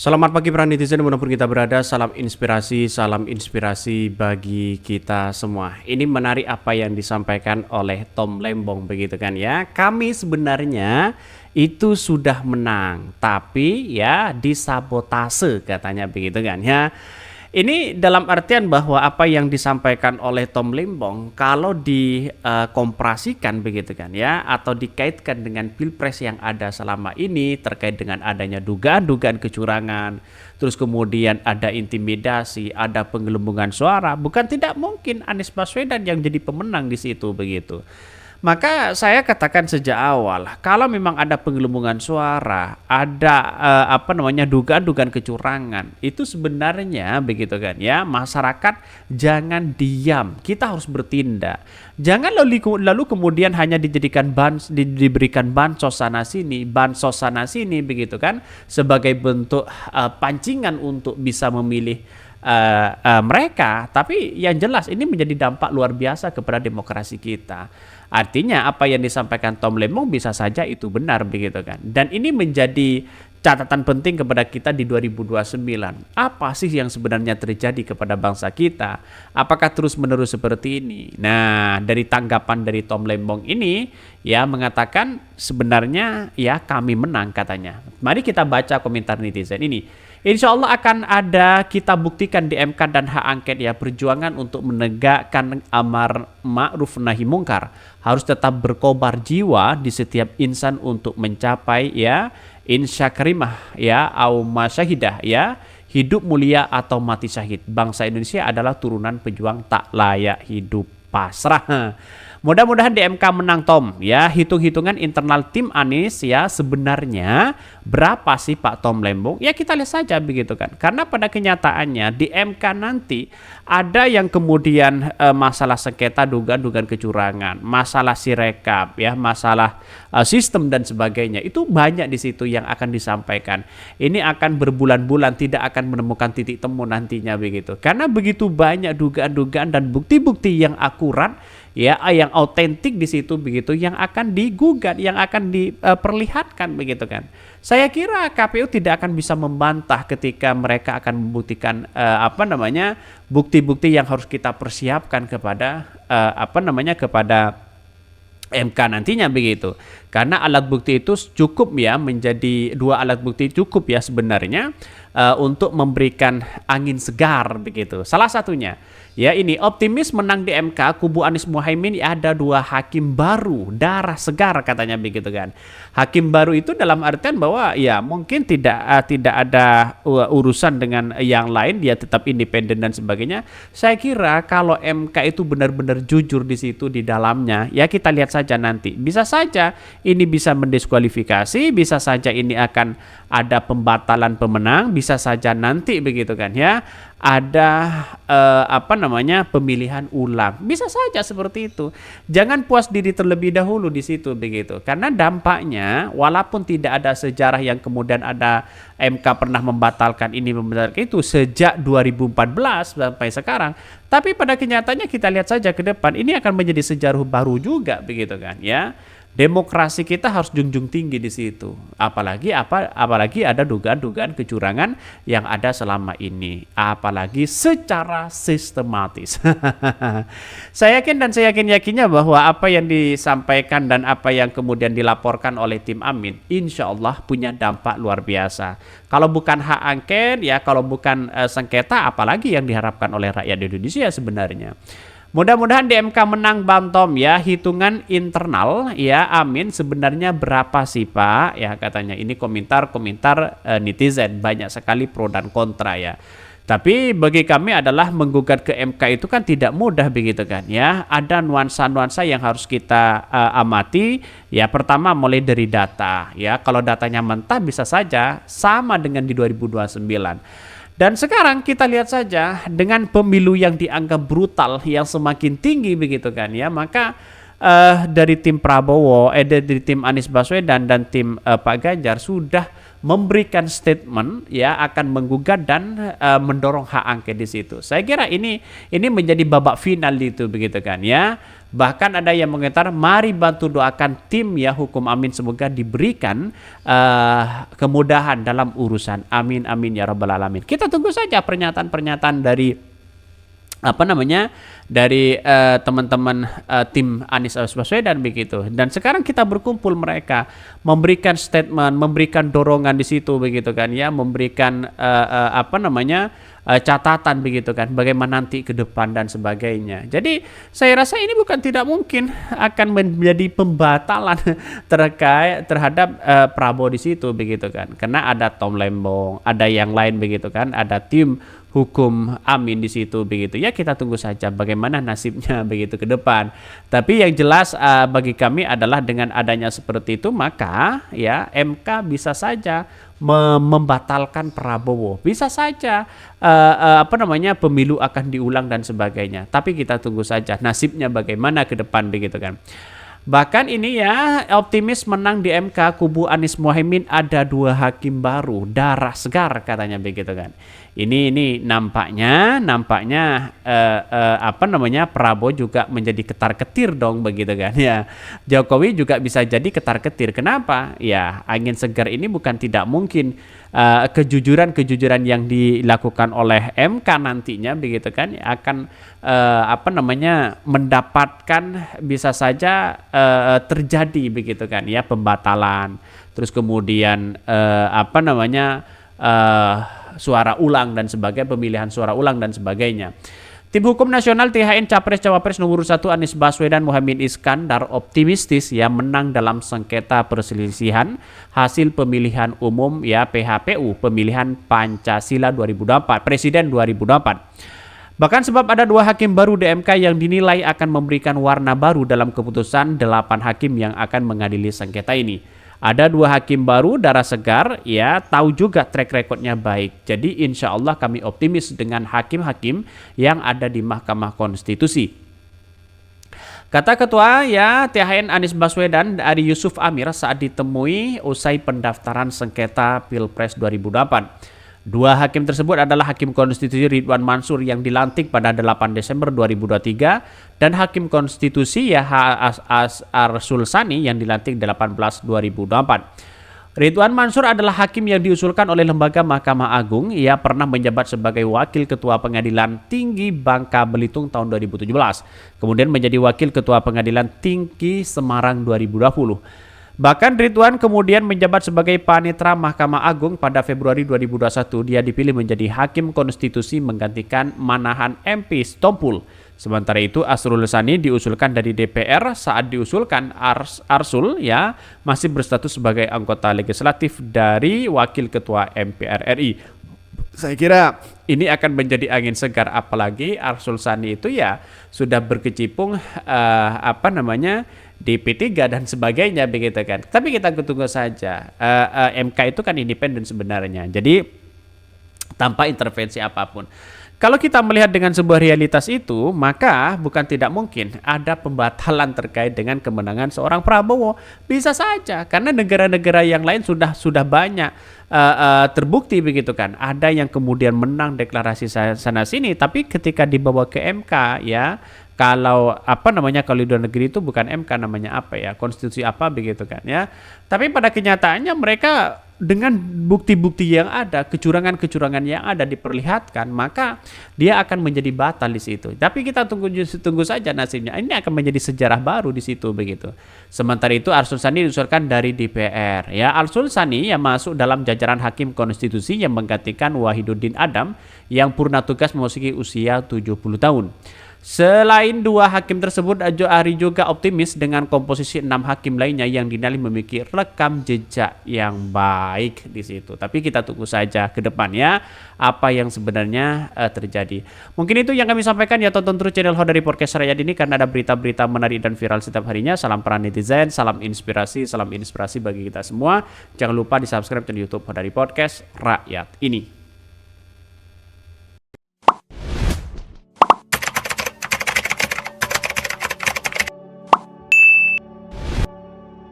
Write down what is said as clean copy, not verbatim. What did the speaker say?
Selamat pagi para netizen dimanapun kita berada, salam inspirasi bagi kita semua. Ini menarik apa yang disampaikan oleh Tom Lembong begitu kan ya. Kami sebenarnya itu sudah menang, tapi ya disabotase katanya begitu kan ya. Ini dalam artian bahwa apa yang disampaikan oleh Tom Limbong kalau dikomprasikan begitu kan ya atau dikaitkan dengan pilpres yang ada selama ini terkait dengan adanya dugaan-dugaan kecurangan, terus kemudian ada intimidasi, ada penggelembungan suara, bukan tidak mungkin Anies Baswedan yang jadi pemenang di situ begitu. Maka saya katakan sejak awal, kalau memang ada penggelembungan suara, ada dugaan-dugaan kecurangan, itu sebenarnya begitu kan ya, masyarakat jangan diam, kita harus bertindak. Jangan lalu kemudian hanya diberikan bansos sana sini begitu kan, sebagai bentuk pancingan untuk bisa memilih mereka, tapi yang jelas ini menjadi dampak luar biasa kepada demokrasi kita. Artinya apa yang disampaikan Tom Lembong bisa saja itu benar begitu kan. Dan ini menjadi catatan penting kepada kita di 2029. Apa sih yang sebenarnya terjadi kepada bangsa kita? Apakah terus-menerus seperti ini? Nah, dari tanggapan dari Tom Lembong ini ya mengatakan sebenarnya ya kami menang katanya. Mari kita baca komentar netizen ini. Insya Allah akan ada kita buktikan di MK dan hak angket ya, perjuangan untuk menegakkan amar ma'ruf nahi mungkar harus tetap berkobar jiwa di setiap insan untuk mencapai ya insya karimah ya au masyahidah ya, hidup mulia atau mati syahid. Bangsa Indonesia adalah turunan pejuang tak layak hidup pasrah. Mudah-mudahan di MK menang Tom ya. Hitung-hitungan internal tim Anies ya, sebenarnya berapa sih Pak Tom Lembong? Ya kita lihat saja begitu kan. Karena pada kenyataannya di MK nanti ada yang kemudian masalah sengketa dugaan kecurangan, masalah sirekap ya, masalah sistem dan sebagainya. Itu banyak di situ yang akan disampaikan. Ini akan berbulan-bulan tidak akan menemukan titik temu nantinya begitu. Karena begitu banyak dugaan-dugaan dan bukti-bukti yang akurat ya, yang autentik di situ begitu, yang akan digugat, yang akan diperlihatkan begitu kan. Saya kira KPU tidak akan bisa membantah ketika mereka akan membuktikan bukti-bukti yang harus kita persiapkan kepada kepada MK nantinya begitu. Karena alat bukti itu cukup ya, menjadi dua alat bukti cukup ya sebenarnya untuk memberikan angin segar begitu. Salah satunya ya ini optimis menang di MK kubu Anies Muhaimin ada dua hakim baru, darah segar katanya begitu kan. Hakim baru itu dalam artian bahwa ya mungkin tidak ada urusan dengan yang lain, dia tetap independen dan sebagainya. Saya kira kalau MK itu benar-benar jujur di situ di dalamnya, ya kita lihat saja nanti. Bisa saja ini bisa mendiskualifikasi, bisa saja ini akan ada pembatalan pemenang, bisa saja nanti begitu kan ya ada pemilihan ulang, bisa saja seperti itu. Jangan puas diri terlebih dahulu di situ begitu, karena dampaknya walaupun tidak ada sejarah yang kemudian ada MK pernah membatalkan ini membatalkan itu sejak 2014 sampai sekarang, tapi pada kenyataannya kita lihat saja ke depan ini akan menjadi sejarah baru juga begitu kan ya. Demokrasi kita harus junjung tinggi di situ. Apalagi ada dugaan-dugaan kecurangan yang ada selama ini, apalagi secara sistematis. Saya yakinnya bahwa apa yang disampaikan dan apa yang kemudian dilaporkan oleh tim Amin, insya Allah punya dampak luar biasa. Kalau bukan hak angket ya, kalau bukan sengketa, apalagi yang diharapkan oleh rakyat Indonesia sebenarnya. Mudah-mudahan di MK menang Bang Tom ya. Hitungan internal ya Amin sebenarnya berapa sih Pak ya, katanya. Ini komentar netizen banyak sekali pro dan kontra ya. Tapi bagi kami adalah menggugat ke MK itu kan tidak mudah begitu kan ya. Ada nuansa-nuansa yang harus kita amati ya. Pertama mulai dari data ya. Kalau datanya mentah bisa saja sama dengan di 2029. Dan sekarang kita lihat saja dengan pemilu yang dianggap brutal yang semakin tinggi begitu kan ya, maka dari tim Prabowo, dari tim Anies Baswedan dan tim Pak Ganjar sudah memberikan statement ya akan menggugat dan mendorong hak angket di situ. Saya kira ini menjadi babak final itu begitu kan ya. Bahkan ada yang mengatakan mari bantu doakan tim ya hukum Amin semoga diberikan kemudahan dalam urusan. Amin amin ya rabbal alamin. Kita tunggu saja pernyataan-pernyataan dari dari teman-teman tim Anies Baswedan begitu. Dan sekarang kita berkumpul mereka memberikan statement, memberikan dorongan di situ begitu kan ya, memberikan catatan begitu kan, bagaimana nanti ke depan dan sebagainya. Jadi saya rasa ini bukan tidak mungkin akan menjadi pembatalan terhadap Prabowo di situ begitu kan. Karena ada Tom Lembong, ada yang lain begitu kan, ada tim hukum Amin di situ begitu. Ya kita tunggu saja bagaimana nasibnya begitu ke depan. Tapi yang jelas bagi kami adalah dengan adanya seperti itu maka ya MK bisa saja membatalkan Prabowo. Bisa saja pemilu akan diulang dan sebagainya. Tapi kita tunggu saja nasibnya bagaimana ke depan begitu kan. Bahkan ini ya optimis menang di MK kubu Anies Muhaimin ada 2 hakim baru darah segar katanya begitu kan. Ini nampaknya Prabowo juga menjadi ketar-ketir dong begitu kan ya. Jokowi juga bisa jadi ketar-ketir. Kenapa? Ya angin segar ini bukan tidak mungkin kejujuran yang dilakukan oleh MK nantinya begitu kan akan mendapatkan bisa saja terjadi begitu kan ya pembatalan terus kemudian suara ulang dan sebagainya, pemilihan suara ulang dan sebagainya. Tim Hukum Nasional THN Capres Cawapres nomor 1 Anies Baswedan Muhaimin Iskandar optimistis ya menang dalam sengketa perselisihan hasil pemilihan umum ya PHPU pemilihan Pancasila 2024 Presiden 2024. Bahkan sebab ada 2 hakim baru di MK yang dinilai akan memberikan warna baru dalam keputusan 8 hakim yang akan mengadili sengketa ini. Ada 2 hakim baru darah segar ya tahu juga track recordnya baik. Jadi insya Allah kami optimis dengan hakim-hakim yang ada di Mahkamah Konstitusi. Kata Ketua ya THN Anies Baswedan Ari Yusuf Amir saat ditemui usai pendaftaran sengketa Pilpres 2024. 2 hakim tersebut adalah Hakim Konstitusi Ridwan Mansur yang dilantik pada 8 Desember 2023 dan Hakim Konstitusi ya Arsul Sani yang dilantik 18 2024. Ridwan Mansur adalah hakim yang diusulkan oleh lembaga Mahkamah Agung. Ia pernah menjabat sebagai Wakil Ketua Pengadilan Tinggi Bangka Belitung tahun 2017. Kemudian menjadi Wakil Ketua Pengadilan Tinggi Semarang 2020. Bahkan Ridwan kemudian menjabat sebagai Panitera Mahkamah Agung pada Februari 2021. Dia dipilih menjadi Hakim Konstitusi menggantikan Manahan MP Stompul. Sementara itu Asrul Sani diusulkan dari DPR saat diusulkan Arsul ya masih berstatus sebagai anggota legislatif dari Wakil Ketua MPR RI. Saya kira ini akan menjadi angin segar apalagi Arsul Sani itu ya sudah berkecimpung di P3 dan sebagainya begitu kan. Tapi kita tunggu saja. MK itu kan independen sebenarnya. Jadi tanpa intervensi apapun. Kalau kita melihat dengan sebuah realitas itu, maka bukan tidak mungkin ada pembatalan terkait dengan kemenangan seorang Prabowo. Bisa saja, karena negara-negara yang lain sudah banyak terbukti begitu kan. Ada yang kemudian menang deklarasi sana sini, tapi ketika dibawa ke MK ya, kalau kalau di luar negeri itu bukan MK namanya konstitusi begitu kan ya. Tapi pada kenyataannya mereka dengan bukti-bukti yang ada, kecurangan-kecurangan yang ada diperlihatkan, maka dia akan menjadi batal di situ. Tapi kita tunggu saja nasibnya. Ini akan menjadi sejarah baru di situ begitu. Sementara itu Arsul Sani diusulkan dari DPR. Ya, Arsul Sani yang masuk dalam jajaran Hakim Konstitusi yang menggantikan Wahiduddin Adam yang purna tugas memasuki usia 70 tahun. Selain 2 hakim tersebut, Ari juga optimis dengan komposisi 6 hakim lainnya yang dinilai memiliki rekam jejak yang baik di situ. Tapi kita tunggu saja ke depannya apa yang sebenarnya terjadi. Mungkin itu yang kami sampaikan ya, tonton terus channel Hodari Podcast Rakyat ini karena ada berita-berita menarik dan viral setiap harinya. Salam peran netizen, salam inspirasi bagi kita semua. Jangan lupa di subscribe channel YouTube Hodari Podcast Rakyat ini.